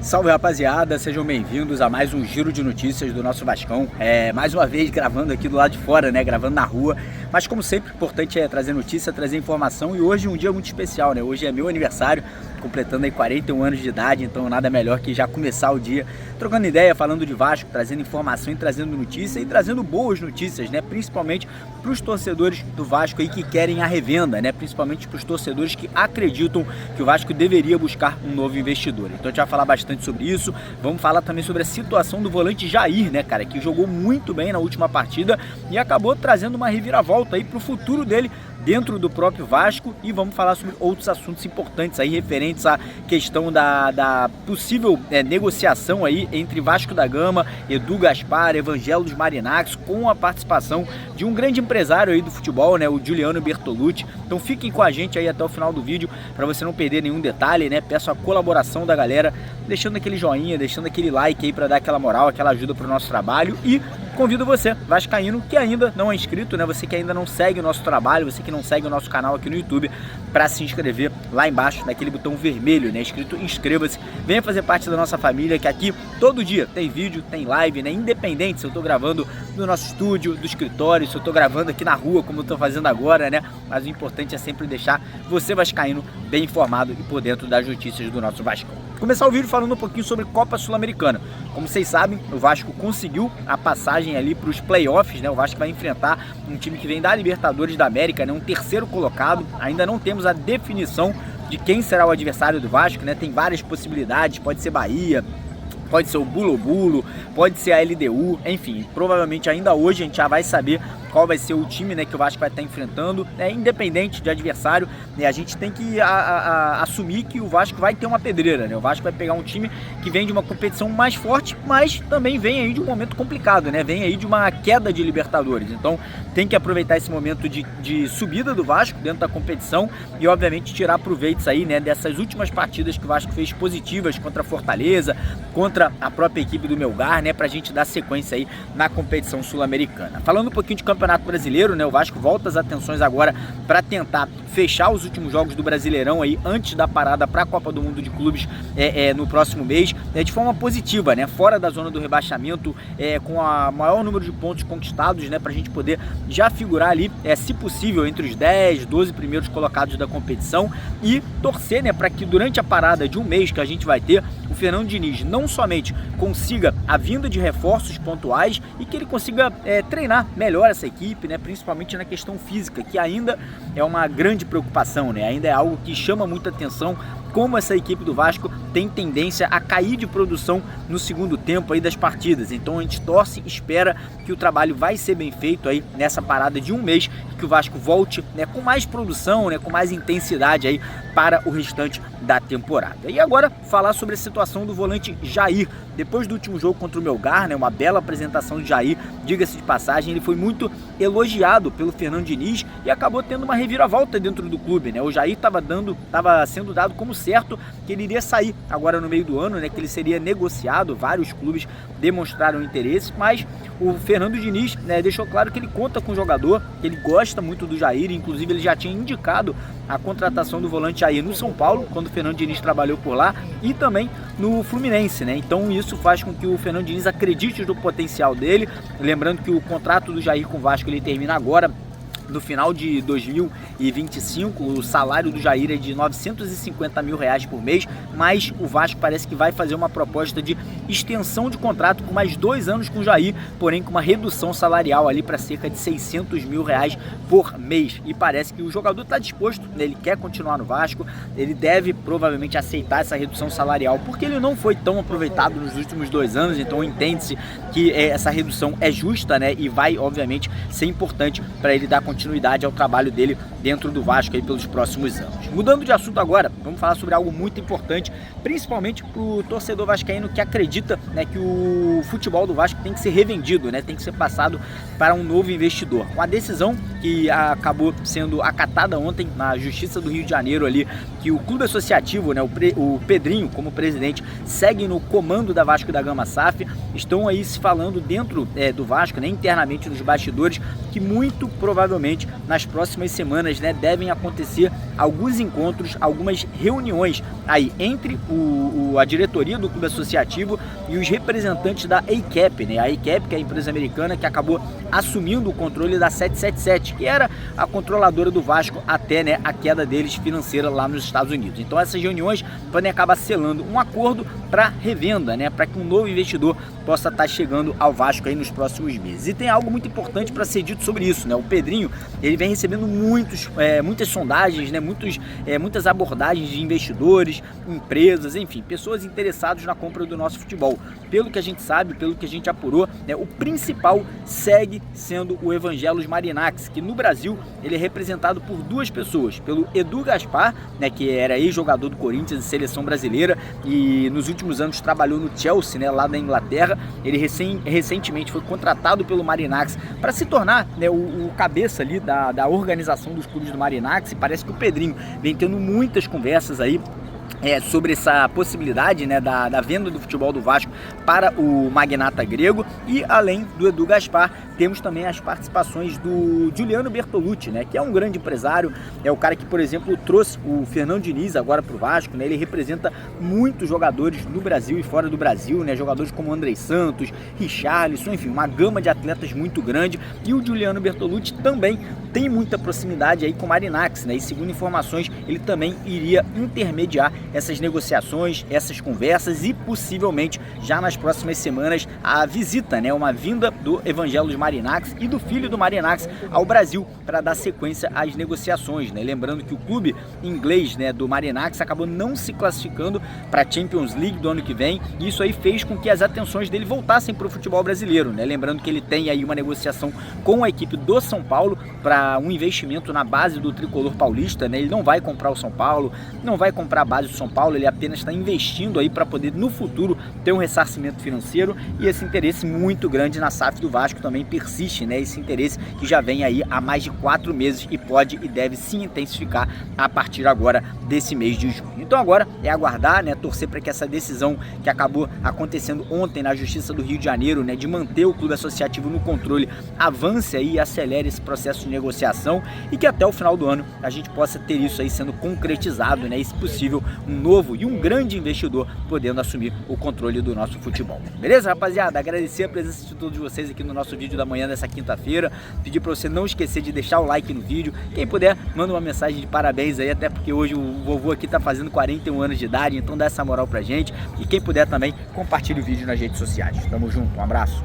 Salve, rapaziada, sejam bem-vindos a mais um giro de notícias do nosso Vascão. Mais uma vez gravando aqui do lado de fora, né, gravando na rua, mas como sempre, o importante é trazer notícia, trazer informação, e hoje é um dia muito especial, né, hoje é meu aniversário, completando aí 41 anos de idade, então nada melhor que já começar o dia trocando ideia, falando de Vasco, trazendo informação e trazendo notícia e trazendo boas notícias, né, principalmente para os torcedores do Vasco aí que querem a revenda, né, principalmente para os torcedores que acreditam que o Vasco deveria buscar um novo investidor. Então a gente vai falar bastante sobre isso, vamos falar também sobre a situação do volante Jair, né, cara, que jogou muito bem na última partida e acabou trazendo uma reviravolta aí para o futuro dele dentro do próprio Vasco, e vamos falar sobre outros assuntos importantes aí referentes à questão da possível negociação aí entre Vasco da Gama, Edu Gaspar, Evangelos Marinax, com a participação de um grande empresário aí do futebol, né, o Giuliano Bertolucci. Então fiquem com a gente aí até o final do vídeo para você não perder nenhum detalhe, né? Peço a colaboração da galera, deixando aquele joinha, deixando aquele like aí para dar aquela moral, aquela ajuda para o nosso trabalho, e convido você, vascaíno, que ainda não é inscrito, né? Você que ainda não segue o nosso trabalho, você que não segue o nosso canal aqui no YouTube, para se inscrever lá embaixo, naquele botão vermelho, né? Escrito inscreva-se. Venha fazer parte da nossa família, que aqui todo dia tem vídeo, tem live, né? Independente se eu tô gravando no nosso estúdio, do escritório, se eu tô gravando aqui na rua, como eu tô fazendo agora, né? Mas o importante é sempre deixar você, vascaíno, bem informado e por dentro das notícias do nosso Vasco. Começar o vídeo falando um pouquinho sobre Copa Sul-Americana. Como vocês sabem, o Vasco conseguiu a passagem ali para os playoffs, né? O Vasco vai enfrentar um time que vem da Libertadores da América, né? Um terceiro colocado. Ainda não temos a definição de quem será o adversário do Vasco, né? Tem várias possibilidades, pode ser Bahia, pode ser o Bulo, pode ser a LDU, enfim, provavelmente ainda hoje a gente já vai saber qual vai ser o time, né, que o Vasco vai estar enfrentando, né, independente de adversário, né, a gente tem que assumir que o Vasco vai ter uma pedreira, né, o Vasco vai pegar um time que vem de uma competição mais forte, mas também vem aí de um momento complicado, né, vem aí de uma queda de Libertadores, então tem que aproveitar esse momento de subida do Vasco dentro da competição e obviamente tirar proveitos aí, né, dessas últimas partidas que o Vasco fez positivas contra a Fortaleza, contra a própria equipe do Melgar, né, pra gente dar sequência aí na competição sul-americana. Falando um pouquinho de Campeonato Brasileiro, né, o Vasco volta as atenções agora para tentar fechar os últimos jogos do Brasileirão aí antes da parada para a Copa do Mundo de Clubes no próximo mês, de forma positiva, né, fora da zona do rebaixamento, com a maior número de pontos conquistados, né, para a gente poder já figurar ali, se possível, entre os 10, 12 primeiros colocados da competição e torcer, né, para que durante a parada de um mês que a gente vai ter, o Fernando Diniz não somente consiga a vinda de reforços pontuais e que ele consiga treinar melhor essa equipe, né, principalmente na questão física, que ainda é uma grande preocupação, né, ainda é algo que chama muita atenção, como essa equipe do Vasco tem tendência a cair de produção no segundo tempo aí das partidas. Então a gente torce e espera que o trabalho vai ser bem feito aí nessa parada de um mês, que o Vasco volte, né, com mais produção, né, com mais intensidade aí para o restante da temporada. E agora falar sobre a situação do volante Jair. Depois do último jogo contra o Melgar, né, uma bela apresentação de Jair, diga-se de passagem, ele foi muito elogiado pelo Fernando Diniz e acabou tendo uma reviravolta dentro do clube, né? O Jair estava sendo dado como certo que ele iria sair agora no meio do ano, né, que ele seria negociado, vários clubes demonstraram interesse, mas o Fernando Diniz, né, deixou claro que ele conta com o jogador, que ele gosta muito do Jair, inclusive ele já tinha indicado a contratação do volante Jair no São Paulo, quando o Fernando Diniz trabalhou por lá, e também no Fluminense, né? Então isso faz com que o Fernando Diniz acredite no potencial dele, lembrando que o contrato do Jair com o Vasco ele termina agora, no final de 2025, o salário do Jair é de R$950 mil por mês, mas o Vasco parece que vai fazer uma proposta de extensão de contrato por mais 2 anos com o Jair, porém com uma redução salarial ali para cerca de R$600 mil por mês, e parece que o jogador está disposto, né? Ele quer continuar no Vasco, ele deve provavelmente aceitar essa redução salarial, porque ele não foi tão aproveitado nos últimos 2 anos, então entende-se que essa redução é justa, né, e vai obviamente ser importante para ele dar continuidade continuidade ao trabalho dele dentro do Vasco aí pelos próximos anos. Mudando de assunto agora, vamos falar sobre algo muito importante, principalmente para o torcedor vascaíno que acredita, né, que o futebol do Vasco tem que ser revendido, né, tem que ser passado para um novo investidor. Com a decisão que acabou sendo acatada ontem na Justiça do Rio de Janeiro ali, que o clube associativo, né, o Pedrinho como presidente, segue no comando da Vasco da Gama SAF, estão aí se falando dentro do Vasco, né, internamente nos bastidores, que muito provavelmente nas próximas semanas, né, devem acontecer alguns encontros, algumas reuniões aí entre a diretoria do clube associativo e os representantes da ACAP, né? A ACAP, que é a empresa americana que acabou assumindo o controle da 777, que era a controladora do Vasco até, né, a queda deles financeira lá nos Estados Unidos. Então essas reuniões podem acabar selando um acordo para revenda, né, para que um novo investidor possa estar chegando ao Vasco aí nos próximos meses. E tem algo muito importante para ser dito sobre isso, né? O Pedrinho, ele vem recebendo muitas sondagens, né, muitas abordagens de investidores, empresas, enfim, pessoas interessadas na compra do nosso futebol. Pelo que a gente sabe, pelo que a gente apurou, né, o principal segue sendo o Evangelos Marinax, que no Brasil ele é representado por duas pessoas, pelo Edu Gaspar, né, que era ex-jogador do Corinthians e seleção brasileira e nos últimos anos trabalhou no Chelsea, né, lá da Inglaterra. Ele recentemente foi contratado pelo Marinax para se tornar, né, o cabeça ali da organização dos clubes do Marinax, e parece que o Pedrinho vem tendo muitas conversas aí sobre essa possibilidade, né, da venda do futebol do Vasco para o magnata grego. E além do Edu Gaspar, temos também as participações do Giuliano Bertolucci, né, que é um grande empresário, é o cara que, por exemplo, trouxe o Fernando Diniz agora para o Vasco, né, ele representa muitos jogadores no Brasil e fora do Brasil, né, jogadores como Andrei Santos, Richarlison, enfim, uma gama de atletas muito grande. E o Giuliano Bertolucci também tem muita proximidade aí com o Marinax, né, e segundo informações, ele também iria intermediar essas negociações, essas conversas e possivelmente já nas próximas semanas a visita, né, uma vinda do Evangelos Marinax e do filho do Marinax ao Brasil para dar sequência às negociações, né? Lembrando que o clube inglês, né, do Marinax acabou não se classificando para a Champions League do ano que vem, e isso aí fez com que as atenções dele voltassem para o futebol brasileiro, né? Lembrando que ele tem aí uma negociação com a equipe do São Paulo para um investimento na base do tricolor paulista, né? Ele não vai comprar o São Paulo, não vai comprar a base do São Paulo, ele apenas está investindo aí para poder no futuro ter um ressarcimento financeiro, e esse interesse muito grande na SAF do Vasco também persiste, né? Esse interesse que já vem aí há mais de 4 meses e pode e deve se intensificar a partir agora desse mês de junho. Então agora é aguardar, né, torcer para que essa decisão que acabou acontecendo ontem na Justiça do Rio de Janeiro, né, de manter o clube associativo no controle, avance aí e acelere esse processo de negociação, e que até o final do ano a gente possa ter isso aí sendo concretizado, né, e se possível um novo e um grande investidor podendo assumir o controle do nosso futebol. Beleza, rapaziada? Agradecer a presença de todos vocês aqui no nosso vídeo da manhã dessa quinta-feira. Pedir para você não esquecer de deixar o like no vídeo. Quem puder, manda uma mensagem de parabéns aí, até porque hoje o vovô aqui tá fazendo 41 anos de idade, então dá essa moral pra gente. E quem puder também, compartilhe o vídeo nas redes sociais. Tamo junto, um abraço.